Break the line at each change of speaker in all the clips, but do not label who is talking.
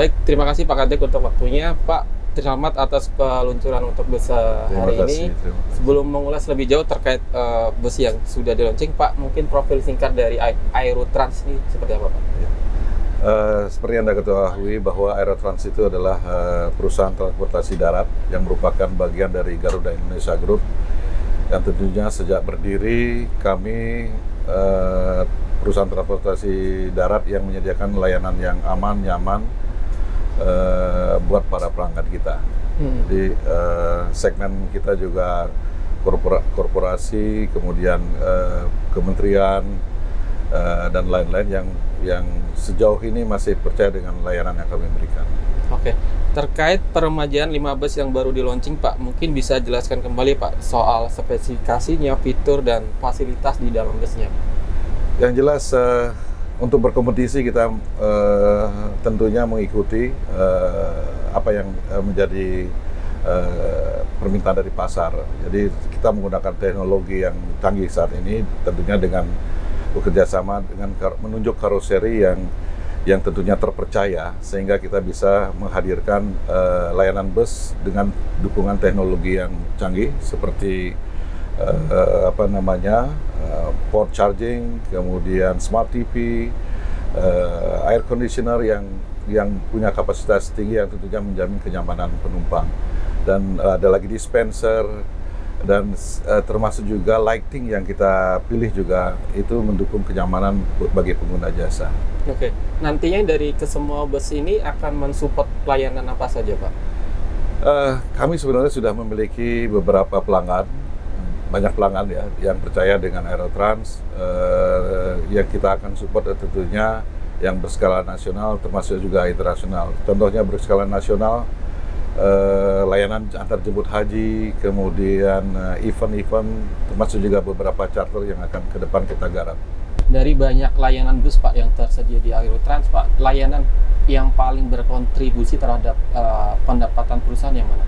Baik, terima kasih Pak Kadek untuk waktunya. Pak, selamat atas peluncuran untuk bus hari ini.
Terima kasih.
Sebelum mengulas lebih jauh terkait bus yang sudah di-launching, Pak, mungkin profil singkat dari Aerotrans ini seperti apa, Pak?
Ya. Seperti Anda ketahui bahwa Aerotrans itu adalah perusahaan transportasi darat yang merupakan bagian dari Garuda Indonesia Group. Dan tentunya sejak berdiri kami perusahaan transportasi darat yang menyediakan layanan yang aman, nyaman buat para pelanggan kita. Jadi segmen kita juga korporasi, kemudian kementerian dan lain-lain yang sejauh ini masih percaya dengan layanan yang kami berikan.
Oke, terkait peremajaan 5 bus yang baru di-launching, Pak, mungkin bisa jelaskan kembali, Pak, soal spesifikasinya, fitur, dan fasilitas di dalam busnya.
Yang jelas untuk berkompetisi kita tentunya mengikuti apa yang menjadi permintaan dari pasar. Jadi kita menggunakan teknologi yang canggih saat ini, tentunya dengan bekerja sama dengan menunjuk karoseri yang tentunya terpercaya, sehingga kita bisa menghadirkan layanan bus dengan dukungan teknologi yang canggih seperti port charging, kemudian smart TV, air conditioner yang punya kapasitas tinggi yang tentunya menjamin kenyamanan penumpang, dan ada lagi dispenser, dan termasuk juga lighting yang kita pilih juga itu mendukung kenyamanan bagi pengguna jasa.
Oke, nantinya dari kesemua bus ini akan mensupport layanan apa saja, Pak?
Kami sebenarnya sudah memiliki beberapa pelanggan, banyak pelanggan ya yang percaya dengan Aerotrans. Yang kita akan support tentunya yang berskala nasional termasuk juga internasional. Contohnya berskala nasional, layanan antar jemput haji, kemudian event-event, termasuk juga beberapa charter yang akan ke depan kita garap.
Dari banyak layanan bus, Pak, yang tersedia di Aerotrans, Pak, layanan yang paling berkontribusi terhadap pendapatan perusahaan yang mana?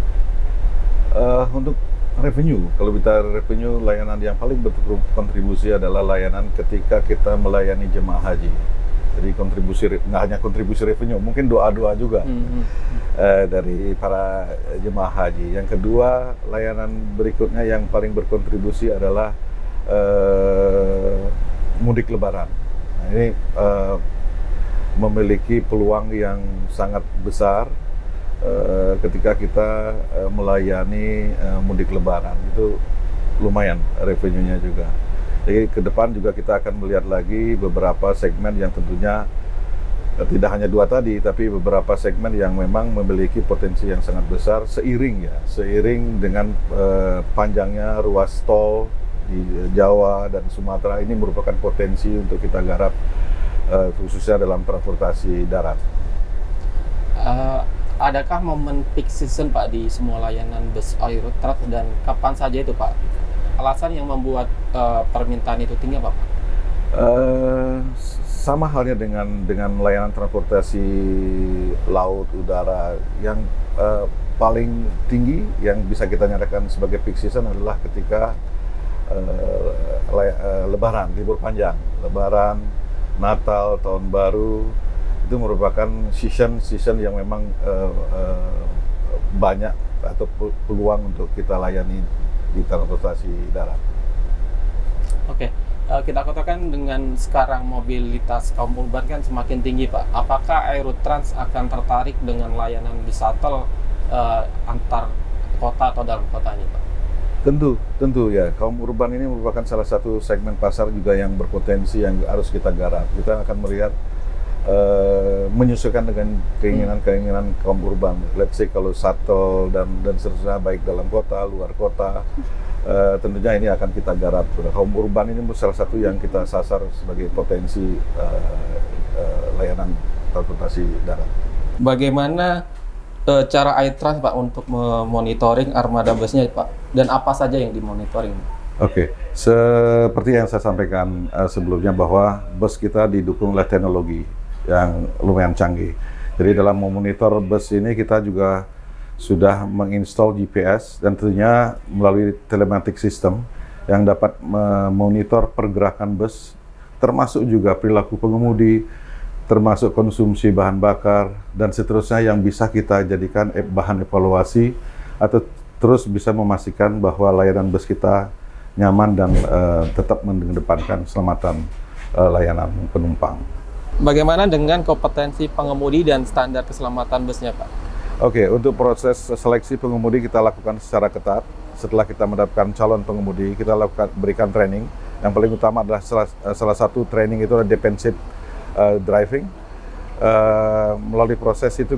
Untuk revenue, kalau bicara revenue, layanan yang paling berkontribusi adalah layanan ketika kita melayani jemaah haji. Jadi kontribusi, nggak hanya kontribusi revenue, mungkin doa-doa juga dari para jemaah haji. Yang kedua, layanan berikutnya yang paling berkontribusi adalah mudik lebaran. Nah, ini memiliki peluang yang sangat besar ketika kita melayani mudik lebaran. Itu lumayan revenue-nya juga. Jadi ke depan juga kita akan melihat lagi beberapa segmen yang tentunya tidak hanya dua tadi, tapi beberapa segmen yang memang memiliki potensi yang sangat besar seiring dengan panjangnya ruas tol di Jawa dan Sumatera. Ini merupakan potensi untuk kita garap khususnya dalam transportasi darat.
Adakah momen peak season, Pak, di semua layanan bus Aerotrans, dan kapan saja itu, Pak? Alasan yang membuat permintaan itu tinggi apa, Pak?
Sama halnya dengan layanan transportasi laut, udara, yang paling tinggi yang bisa kita nyatakan sebagai peak season adalah ketika Lebaran, libur panjang, Lebaran, Natal, Tahun Baru. Itu merupakan season yang memang banyak atau peluang untuk kita layani di transportasi darat.
Oke, kita katakan dengan sekarang mobilitas kaum urban kan semakin tinggi, Pak. Apakah Aerotrans akan tertarik dengan layanan bus shuttle antar kota atau dalam kotanya, Pak?
Tentu ya, kaum urban ini merupakan salah satu segmen pasar juga yang berpotensi yang harus kita garap. Kita akan melihat menyesuaikan dengan keinginan kaum urban. Let's say kalau shuttle dan seterusnya, baik dalam kota, luar kota, tentunya ini akan kita garap. Kaum urban ini salah satu yang kita sasar sebagai potensi layanan transportasi darat.
Bagaimana cara Aerotrans, Pak, untuk memonitoring armada busnya, Pak? Dan apa saja yang dimonitoring?
Oke, seperti yang saya sampaikan sebelumnya, bahwa bus kita didukung oleh teknologi yang lumayan canggih. Jadi dalam memonitor bus ini kita juga sudah menginstall GPS dan tentunya melalui telematic system yang dapat memonitor pergerakan bus, termasuk juga perilaku pengemudi, termasuk konsumsi bahan bakar, dan seterusnya yang bisa kita jadikan bahan evaluasi atau terus bisa memastikan bahwa layanan bus kita nyaman dan tetap mengedepankan keselamatan layanan penumpang.
Bagaimana dengan kompetensi pengemudi dan standar keselamatan busnya, Pak?
Oke, untuk proses seleksi pengemudi kita lakukan secara ketat. Setelah kita mendapatkan calon pengemudi, kita berikan training. Yang paling utama adalah salah satu training itu adalah defensive driving. Melalui proses itu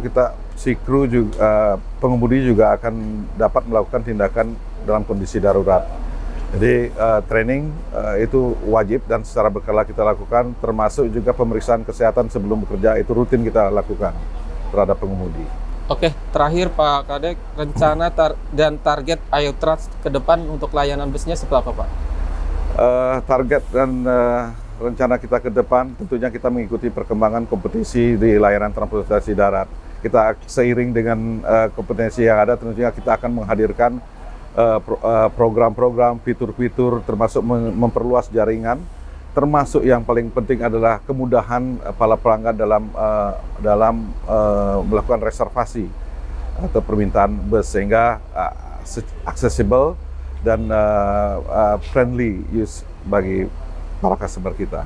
si kru juga, pengemudi juga akan dapat melakukan tindakan dalam kondisi darurat. Jadi training itu wajib dan secara berkala kita lakukan, termasuk juga pemeriksaan kesehatan sebelum bekerja itu rutin kita lakukan terhadap pengemudi.
Oke, terakhir Pak Kadek, rencana dan target Aerotrans ke depan untuk layanan busnya seperti apa, Pak?
Target dan rencana kita ke depan tentunya kita mengikuti perkembangan kompetisi di layanan transportasi darat. Kita seiring dengan kompetensi yang ada, tentunya kita akan menghadirkan program-program, fitur-fitur, termasuk memperluas jaringan, termasuk yang paling penting adalah kemudahan para pelanggan dalam melakukan reservasi atau permintaan bus, sehingga accessible dan friendly use bagi para customer kita.